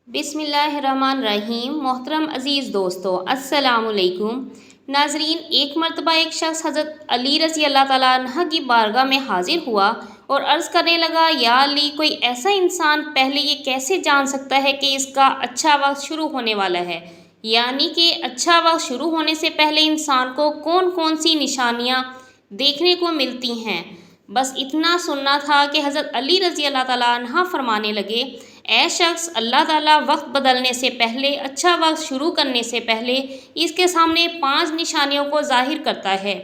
بسم اللہ الرحمن الرحیم۔ محترم عزیز دوستو، السلام علیکم۔ ناظرین، ایک مرتبہ ایک شخص حضرت علی رضی اللہ تعالیٰ عنہ کی بارگاہ میں حاضر ہوا اور عرض کرنے لگا، یا علی، کوئی ایسا انسان پہلے یہ کیسے جان سکتا ہے کہ اس کا اچھا وقت شروع ہونے والا ہے؟ یعنی کہ اچھا وقت شروع ہونے سے پہلے انسان کو کون کون سی نشانیاں دیکھنے کو ملتی ہیں؟ بس اتنا سننا تھا کہ حضرت علی رضی اللہ تعالیٰ عنہ فرمانے لگے، اے شخص، اللہ تعالیٰ وقت بدلنے سے پہلے، اچھا وقت شروع کرنے سے پہلے اس کے سامنے 5 نشانیوں کو ظاہر کرتا ہے،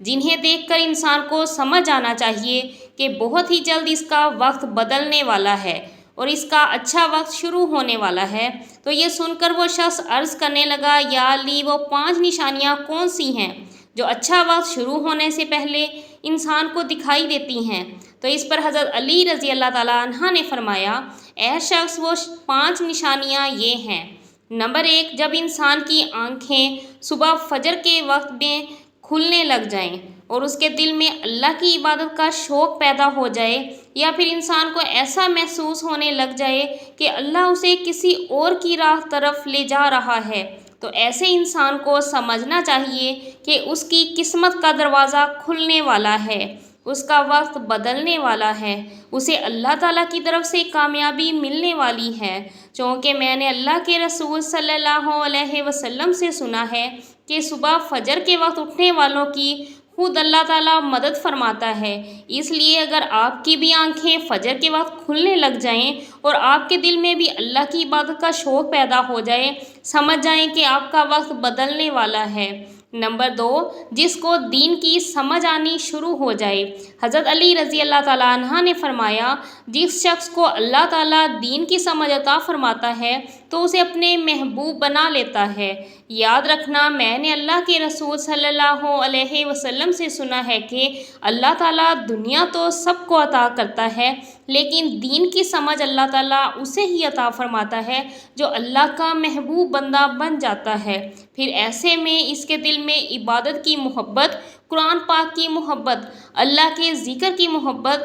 جنہیں دیکھ کر انسان کو سمجھ آنا چاہیے کہ بہت ہی جلد اس کا وقت بدلنے والا ہے اور اس کا اچھا وقت شروع ہونے والا ہے۔ تو یہ سن کر وہ شخص عرض کرنے لگا، یا علی، وہ 5 نشانیاں کون سی ہیں جو اچھا وقت شروع ہونے سے پہلے انسان کو دکھائی دیتی ہیں؟ تو اس پر حضرت علی رضی اللہ تعالیٰ عنہ نے فرمایا، اے شخص، وہ 5 نشانیاں یہ ہیں۔ نمبر 1، جب انسان کی آنکھیں صبح فجر کے وقت میں کھلنے لگ جائیں اور اس کے دل میں اللہ کی عبادت کا شوق پیدا ہو جائے، یا پھر انسان کو ایسا محسوس ہونے لگ جائے کہ اللہ اسے کسی اور کی راہ طرف لے جا رہا ہے، تو ایسے انسان کو سمجھنا چاہیے کہ اس کی قسمت کا دروازہ کھلنے والا ہے، اس کا وقت بدلنے والا ہے، اسے اللہ تعالیٰ کی طرف سے کامیابی ملنے والی ہے۔ چونکہ میں نے اللہ کے رسول صلی اللہ علیہ وسلم سے سنا ہے کہ صبح فجر کے وقت اٹھنے والوں کی خود اللہ تعالیٰ مدد فرماتا ہے۔ اس لیے اگر آپ کی بھی آنکھیں فجر کے وقت کھلنے لگ جائیں اور آپ کے دل میں بھی اللہ کی عبادت کا شوق پیدا ہو جائے، سمجھ جائیں کہ آپ کا وقت بدلنے والا ہے۔ نمبر 2، جس کو دین کی سمجھ آنی شروع ہو جائے۔ حضرت علی رضی اللہ تعالیٰ عنہ نے فرمایا، جس شخص کو اللہ تعالیٰ دین کی سمجھ عطا فرماتا ہے تو اسے اپنے محبوب بنا لیتا ہے۔ یاد رکھنا، میں نے اللہ کے رسول صلی اللہ علیہ وسلم سے سنا ہے کہ اللہ تعالیٰ دنیا تو سب کو عطا کرتا ہے، لیکن دین کی سمجھ اللہ تعالیٰ اسے ہی عطا فرماتا ہے جو اللہ کا محبوب بندہ بن جاتا ہے۔ پھر ایسے میں اس کے دل میں عبادت کی محبت، قرآن پاک کی محبت، اللہ کے ذکر کی محبت،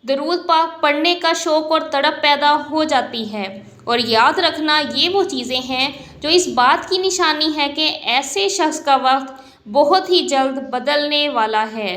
درود پاک پڑھنے کا شوق اور تڑپ پیدا ہو جاتی ہے۔ اور یاد رکھنا، یہ وہ چیزیں ہیں جو اس بات کی نشانی ہے کہ ایسے شخص کا وقت بہت ہی جلد بدلنے والا ہے۔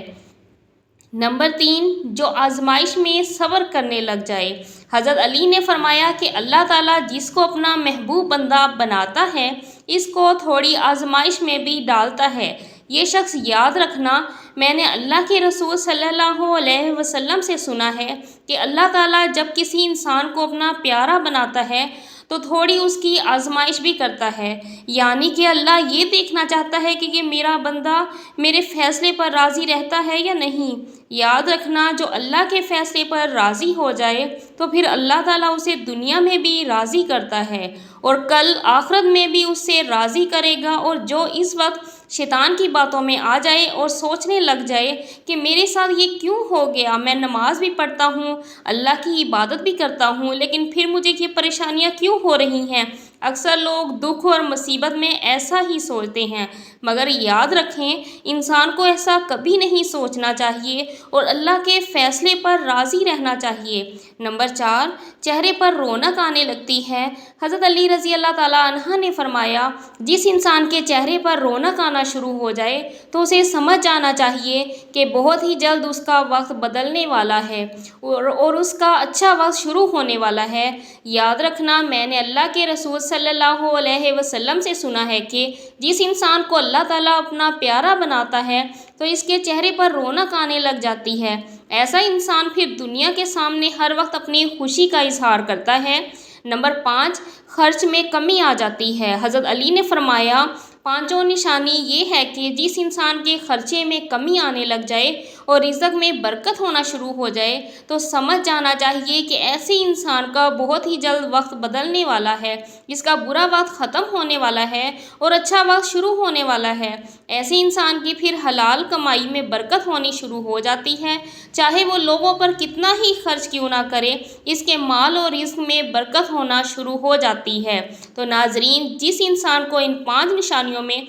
نمبر 3، جو آزمائش میں صبر کرنے لگ جائے۔ حضرت علی نے فرمایا کہ اللہ تعالیٰ جس کو اپنا محبوب بندہ بناتا ہے، اس کو تھوڑی آزمائش میں بھی ڈالتا ہے۔ یہ شخص، یاد رکھنا، میں نے اللہ کے رسول صلی اللہ علیہ وسلم سے سنا ہے کہ اللہ تعالیٰ جب کسی انسان کو اپنا پیارا بناتا ہے تو تھوڑی اس کی آزمائش بھی کرتا ہے، یعنی کہ اللہ یہ دیکھنا چاہتا ہے کہ یہ میرا بندہ میرے فیصلے پر راضی رہتا ہے یا نہیں۔ یاد رکھنا، جو اللہ کے فیصلے پر راضی ہو جائے تو پھر اللہ تعالیٰ اسے دنیا میں بھی راضی کرتا ہے اور کل آخرت میں بھی اس سے راضی کرے گا۔ اور جو اس وقت شیطان کی باتوں میں آ جائے اور سوچنے لگ جائے کہ میرے ساتھ یہ کیوں ہو گیا، میں نماز بھی پڑھتا ہوں، اللہ کی عبادت بھی کرتا ہوں، لیکن پھر مجھے یہ پریشانیاں کیوں ہو رہی ہیں؟ اکثر لوگ دکھ اور مصیبت میں ایسا ہی سوچتے ہیں، مگر یاد رکھیں، انسان کو ایسا کبھی نہیں سوچنا چاہیے اور اللہ کے فیصلے پر راضی رہنا چاہیے۔ نمبر 4، چہرے پر رونق آنے لگتی ہے۔ حضرت علی رضی اللہ تعالیٰ عنہ نے فرمایا، جس انسان کے چہرے پر رونق آنا شروع ہو جائے تو اسے سمجھ جانا چاہیے کہ بہت ہی جلد اس کا وقت بدلنے والا ہے اور اس کا اچھا وقت شروع ہونے والا ہے۔ یاد رکھنا، میں نے اللہ کے رسول صلی اللہ علیہ وسلم سے سنا ہے کہ جس انسان کو اللہ تعالیٰ اپنا پیارا بناتا ہے تو اس کے چہرے پر رونق آنے لگ جاتی ہے۔ ایسا انسان پھر دنیا کے سامنے ہر وقت اپنی خوشی کا اظہار کرتا ہے۔ نمبر 5، خرچ میں کمی آ جاتی ہے۔ حضرت علی نے فرمایا، 5واں نشانی یہ ہے کہ جس انسان کے خرچے میں کمی آنے لگ جائے اور رزق میں برکت ہونا شروع ہو جائے تو سمجھ جانا چاہیے کہ ایسے انسان کا بہت ہی جلد وقت بدلنے والا ہے، اس کا برا وقت ختم ہونے والا ہے اور اچھا وقت شروع ہونے والا ہے۔ ایسے انسان کی پھر حلال کمائی میں برکت ہونی شروع ہو جاتی ہے، چاہے وہ لوگوں پر کتنا ہی خرچ کیوں نہ کرے، اس کے مال اور رزق میں برکت ہونا شروع ہو جاتی ہے۔ تو ناظرین، جس انسان کو ان 5 نشانیوں میں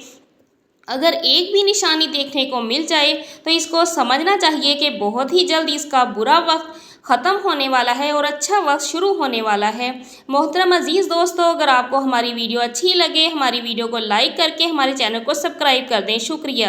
اگر ایک بھی نشانی دیکھنے کو مل جائے تو اس کو سمجھنا چاہیے کہ بہت ہی جلد اس کا برا وقت ختم ہونے والا ہے اور اچھا وقت شروع ہونے والا ہے۔ محترم عزیز دوستو، اگر آپ کو ہماری ویڈیو اچھی لگے، ہماری ویڈیو کو لائک کر کے ہمارے چینل کو سبسکرائب کر دیں۔ شکریہ۔